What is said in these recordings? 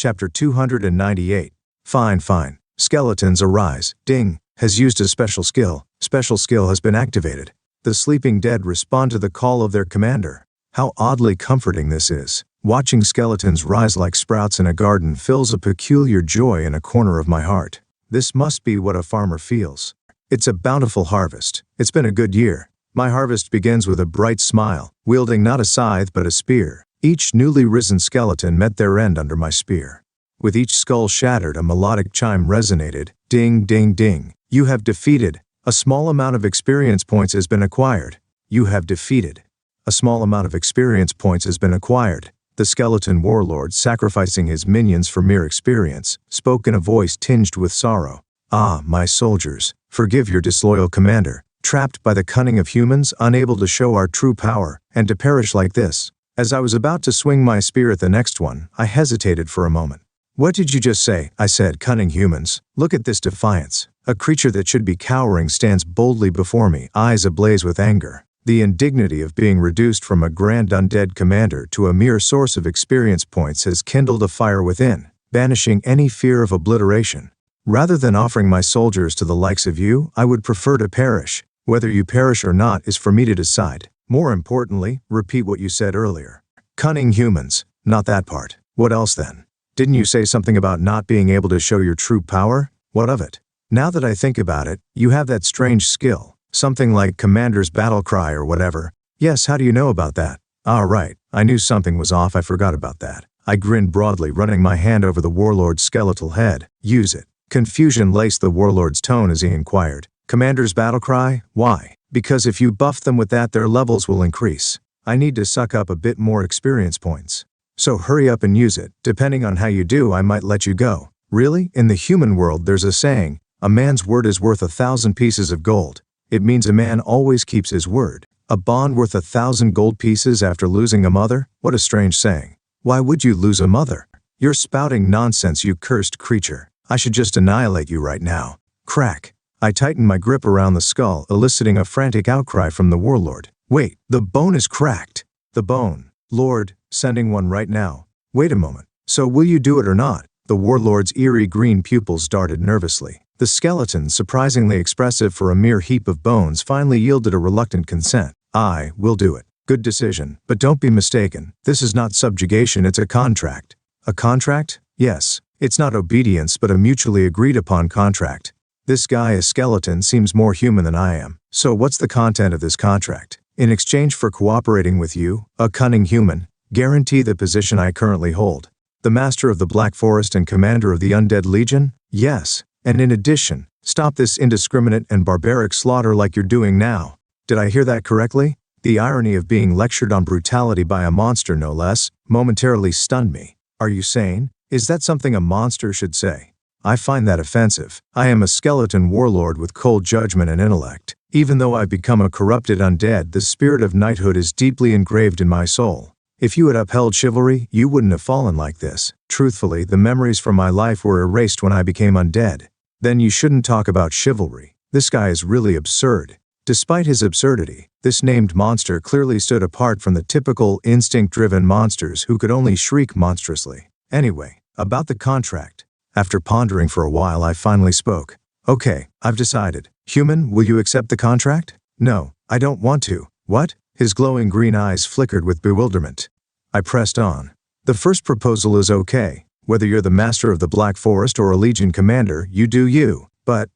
Chapter 298. Fine, fine. Skeletons arise. Ding. Has used a special skill. Special skill has been activated. The sleeping dead respond to the call of their commander. How oddly comforting this is. Watching skeletons rise like sprouts in a garden fills a peculiar joy in a corner of my heart. This must be what a farmer feels. It's a bountiful harvest. It's been a good year. My harvest begins with a bright smile, wielding not a scythe but a spear. Each newly risen skeleton met their end under my spear. With each skull shattered, a melodic chime resonated. Ding, ding, ding. You have defeated. A small amount of experience points has been acquired. You have defeated. A small amount of experience points has been acquired. The skeleton warlord, sacrificing his minions for mere experience, spoke in a voice tinged with sorrow. Ah, my soldiers, forgive your disloyal commander, trapped by the cunning of humans, unable to show our true power, and to perish like this. As I was about to swing my spear at the next one, I hesitated for a moment. What did you just say? I said. Cunning humans. Look at this defiance. A creature that should be cowering stands boldly before me, eyes ablaze with anger. The indignity of being reduced from a grand undead commander to a mere source of experience points has kindled a fire within, banishing any fear of obliteration. Rather than offering my soldiers to the likes of you, I would prefer to perish. Whether you perish or not is for me to decide. More importantly, repeat what you said earlier. Cunning humans. Not that part. What else then? Didn't you say something about not being able to show your true power? What of it? Now that I think about it, you have that strange skill. Something like Commander's Battle Cry or whatever. Yes, how do you know about that? Ah, right. I knew something was off. I forgot about that. I grinned broadly, running my hand over the warlord's skeletal head. Use it. Confusion laced the warlord's tone as he inquired. Commander's Battle Cry? Why? Because if you buff them with that, their levels will increase. I need to suck up a bit more experience points. So hurry up and use it. Depending on how you do, I might let you go. Really? In the human world there's a saying, a man's word is worth 1,000 pieces of gold. It means a man always keeps his word. A bond worth 1,000 gold pieces after losing a mother? What a strange saying. Why would you lose a mother? You're spouting nonsense, you cursed creature. I should just annihilate you right now. Crack. I tightened my grip around the skull, eliciting a frantic outcry from the warlord. Wait, the bone is cracked. The bone. Lord, sending one right now. Wait a moment. So will you do it or not? The warlord's eerie green pupils darted nervously. The skeleton, surprisingly expressive for a mere heap of bones, finally yielded a reluctant consent. I will do it. Good decision, but don't be mistaken. This is not subjugation, it's a contract. A contract? Yes. It's not obedience but a mutually agreed upon contract. This guy, a skeleton, seems more human than I am. So what's the content of this contract? In exchange for cooperating with you, a cunning human, guarantee the position I currently hold. The master of the Black Forest and commander of the Undead Legion? Yes. And in addition, stop this indiscriminate and barbaric slaughter like you're doing now. Did I hear that correctly? The irony of being lectured on brutality by a monster no less, momentarily stunned me. Are you sane? Is that something a monster should say? I find that offensive. I am a skeleton warlord with cold judgment and intellect. Even though I've become a corrupted undead, the spirit of knighthood is deeply engraved in my soul. If you had upheld chivalry, you wouldn't have fallen like this. Truthfully, the memories from my life were erased when I became undead. Then you shouldn't talk about chivalry. This guy is really absurd. Despite his absurdity, this named monster clearly stood apart from the typical instinct-driven monsters who could only shriek monstrously. Anyway, about the contract. After pondering for a while, I finally spoke. Okay, I've decided. Human, will you accept the contract? No, I don't want to. What? His glowing green eyes flickered with bewilderment. I pressed on. The first proposal is okay. Whether you're the master of the Black Forest or a Legion commander, you do you. But,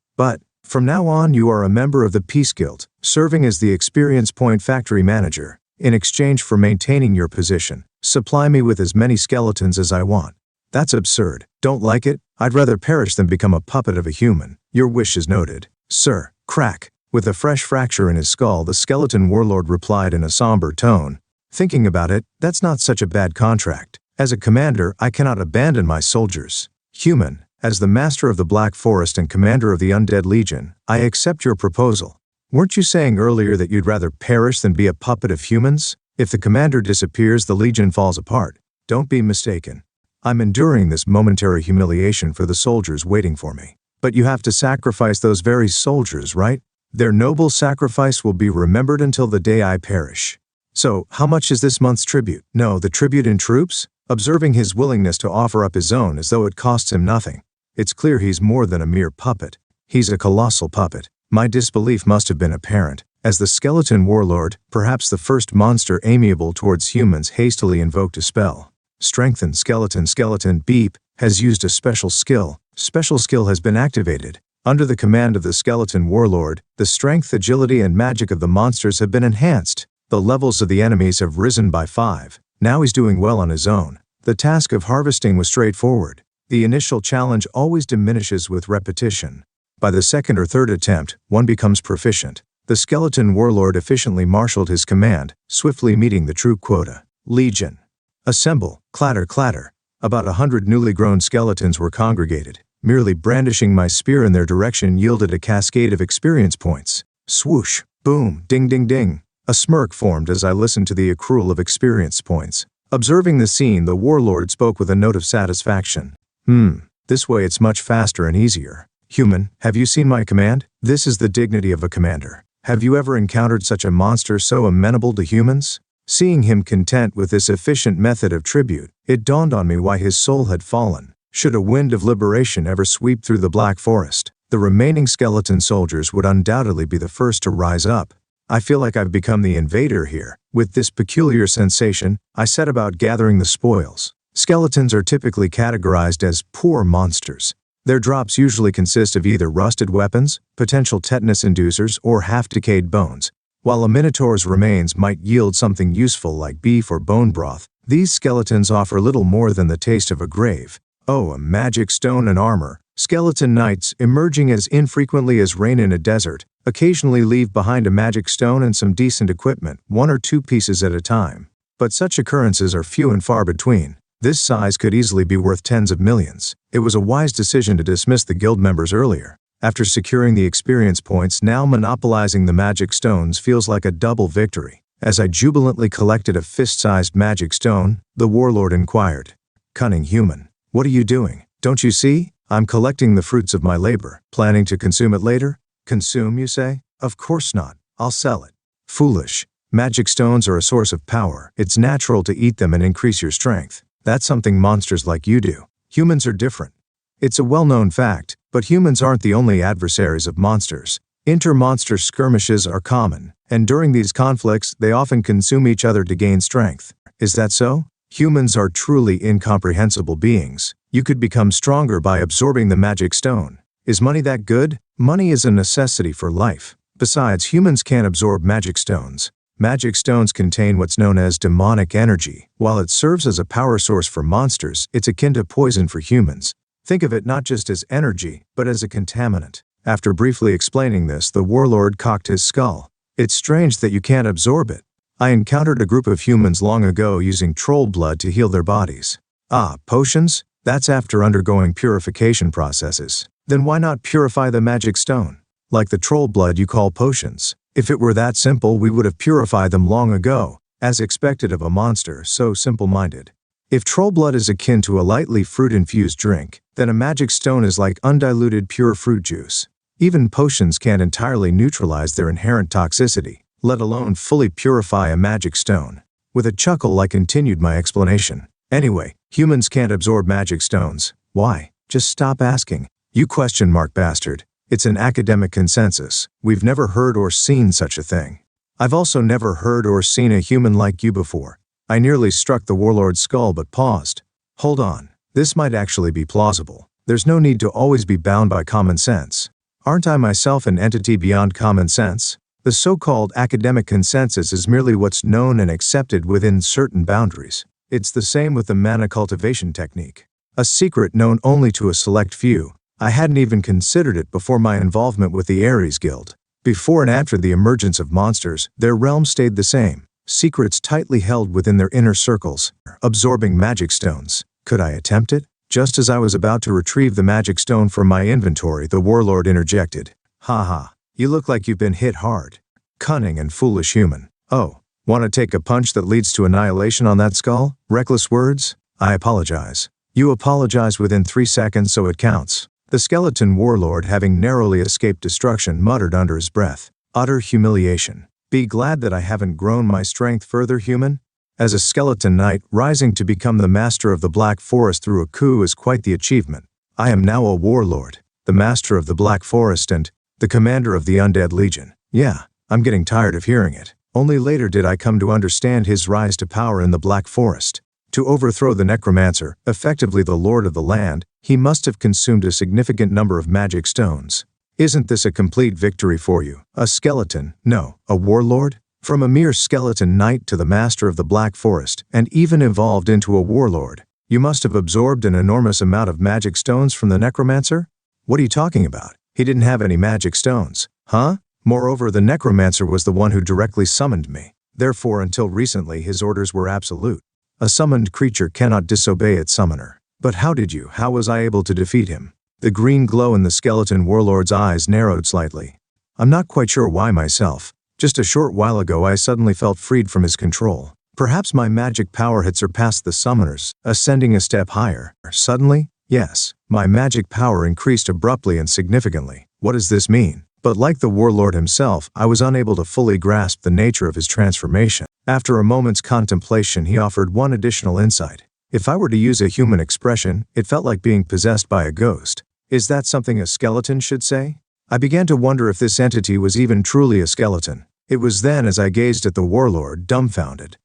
from now on you are a member of the Peace Guild, serving as the experience point factory manager. In exchange for maintaining your position, supply me with as many skeletons as I want. That's absurd. Don't like it? I'd rather perish than become a puppet of a human. Your wish is noted. Sir. Crack. With a fresh fracture in his skull, the skeleton warlord replied in a somber tone. Thinking about it, that's not such a bad contract. As a commander, I cannot abandon my soldiers. Human. As the master of the Black Forest and commander of the Undead Legion, I accept your proposal. Weren't you saying earlier that you'd rather perish than be a puppet of humans? If the commander disappears, the Legion falls apart. Don't be mistaken. I'm enduring this momentary humiliation for the soldiers waiting for me. But you have to sacrifice those very soldiers, right? Their noble sacrifice will be remembered until the day I perish. So, how much is this month's tribute? No, the tribute in troops? observing his willingness to offer up his own as though it costs him nothing. It's clear he's more than a mere puppet. He's a colossal puppet. My disbelief must have been apparent, as the skeleton warlord, perhaps the first monster amiable towards humans, hastily invoked a spell. Strengthen skeleton beep, has used a special skill. Special skill has been activated. Under the command of the skeleton warlord, the strength, agility, and magic of the monsters have been enhanced. The levels of the enemies have risen by 5. Now he's doing well on his own. The task of harvesting was straightforward. The initial challenge always diminishes with repetition. By the second or third attempt, one becomes proficient. The skeleton warlord efficiently marshaled his command, swiftly meeting the troop quota. Legion. Assemble, clatter, clatter. About 100 newly grown skeletons were congregated. Merely brandishing my spear in their direction yielded a cascade of experience points. Swoosh, boom, ding, ding, ding. A smirk formed as I listened to the accrual of experience points. Observing the scene, the warlord spoke with a note of satisfaction. This way it's much faster and easier. Human, have you seen my command? This is the dignity of a commander. Have you ever encountered such a monster so amenable to humans? Seeing him content with this efficient method of tribute, it dawned on me why his soul had fallen. Should a wind of liberation ever sweep through the Black Forest, the remaining skeleton soldiers would undoubtedly be the first to rise up. I feel like I've become the invader here. With this peculiar sensation, I set about gathering the spoils. Skeletons are typically categorized as poor monsters. Their drops usually consist of either rusted weapons, potential tetanus inducers, or half-decayed bones. While a minotaur's remains might yield something useful like beef or bone broth, these skeletons offer little more than the taste of a grave. Oh, a magic stone and armor. Skeleton knights, emerging as infrequently as rain in a desert, occasionally leave behind a magic stone and some decent equipment, 1 or 2 pieces at a time. But such occurrences are few and far between. This size could easily be worth tens of millions. It was a wise decision to dismiss the guild members earlier. After securing the experience points, now monopolizing the magic stones feels like a double victory. As I jubilantly collected a fist-sized magic stone, the warlord inquired, "Cunning human, what are you doing? Don't you see? I'm collecting the fruits of my labor. Planning to consume it later?" "Consume, you say? Of course not. I'll sell it." "Foolish. Magic stones are a source of power. It's natural to eat them and increase your strength. That's something monsters like you do. Humans are different. It's a well-known fact, but humans aren't the only adversaries of monsters. Inter-monster skirmishes are common, and during these conflicts, they often consume each other to gain strength. Is that so? Humans are truly incomprehensible beings. You could become stronger by absorbing the magic stone. Is money that good? Money is a necessity for life. Besides, humans can't absorb magic stones. Magic stones contain what's known as demonic energy. While it serves as a power source for monsters, it's akin to poison for humans. Think of it not just as energy, but as a contaminant. After briefly explaining this, the warlord cocked his skull. "It's strange that you can't absorb it. I encountered a group of humans long ago using troll blood to heal their bodies." "Ah, potions? That's after undergoing purification processes. Then why not purify the magic stone? Like the troll blood you call potions. If it were that simple, we would have purified them long ago, as expected of a monster so simple-minded. If troll blood is akin to a lightly fruit-infused drink, then a magic stone is like undiluted pure fruit juice. Even potions can't entirely neutralize their inherent toxicity, let alone fully purify a magic stone." With a chuckle, I continued my explanation. "Anyway, humans can't absorb magic stones. Why? Just stop asking. You question mark bastard. It's an academic consensus. We've never heard or seen such a thing. I've also never heard or seen a human like you before." I nearly struck the warlord's skull but paused. "Hold on. This might actually be plausible. There's no need to always be bound by common sense. Aren't I myself an entity beyond common sense? The so-called academic consensus is merely what's known and accepted within certain boundaries. It's the same with the mana cultivation technique. A secret known only to a select few. I hadn't even considered it before my involvement with the Ares Guild. Before and after the emergence of monsters, their realm stayed the same. Secrets tightly held within their inner circles. Absorbing magic stones. Could I attempt it? Just as I was about to retrieve the magic stone from my inventory, the warlord interjected. "Ha. You look like you've been hit hard. Cunning and foolish human. Oh, want to take a punch that leads to annihilation on that skull? Reckless words? I apologize." "You apologize within 3 seconds, so it counts." The skeleton warlord, having narrowly escaped destruction, muttered under his breath. "Utter humiliation. Be glad that I haven't grown my strength further, human." As a skeleton knight, rising to become the master of the Black Forest through a coup is quite the achievement. I am now a warlord, the master of the Black Forest and the commander of the Undead Legion. Yeah, I'm getting tired of hearing it. Only later did I come to understand his rise to power in the Black Forest. To overthrow the necromancer, effectively the lord of the land, he must have consumed a significant number of magic stones. Isn't this a complete victory for you? A skeleton, no, a warlord? From a mere skeleton knight to the master of the Black Forest, and even evolved into a warlord. You must have absorbed an enormous amount of magic stones from the necromancer? What are you talking about? He didn't have any magic stones. Huh? Moreover, the necromancer was the one who directly summoned me. Therefore, until recently, his orders were absolute. A summoned creature cannot disobey its summoner. But how was I able to defeat him? The green glow in the skeleton warlord's eyes narrowed slightly. I'm not quite sure why myself. Just a short while ago I suddenly felt freed from his control. Perhaps my magic power had surpassed the summoner's, ascending a step higher. Suddenly? Yes. My magic power increased abruptly and significantly. What does this mean? But like the warlord himself, I was unable to fully grasp the nature of his transformation. After a moment's contemplation, he offered one additional insight. If I were to use a human expression, it felt like being possessed by a ghost. Is that something a skeleton should say? I began to wonder if this entity was even truly a skeleton. It was then as I gazed at the warlord, dumbfounded.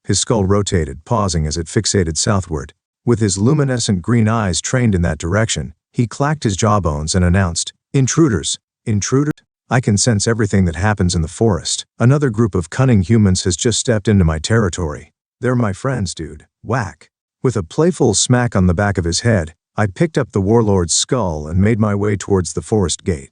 His skull rotated, pausing as it fixated southward. With his luminescent green eyes trained in that direction, he clacked his jawbones and announced, "Intruders! Intruders? I can sense everything that happens in the forest. Another group of cunning humans has just stepped into my territory. They're my friends, dude. Whack." With a playful smack on the back of his head, I picked up the warlord's skull and made my way towards the forest gate.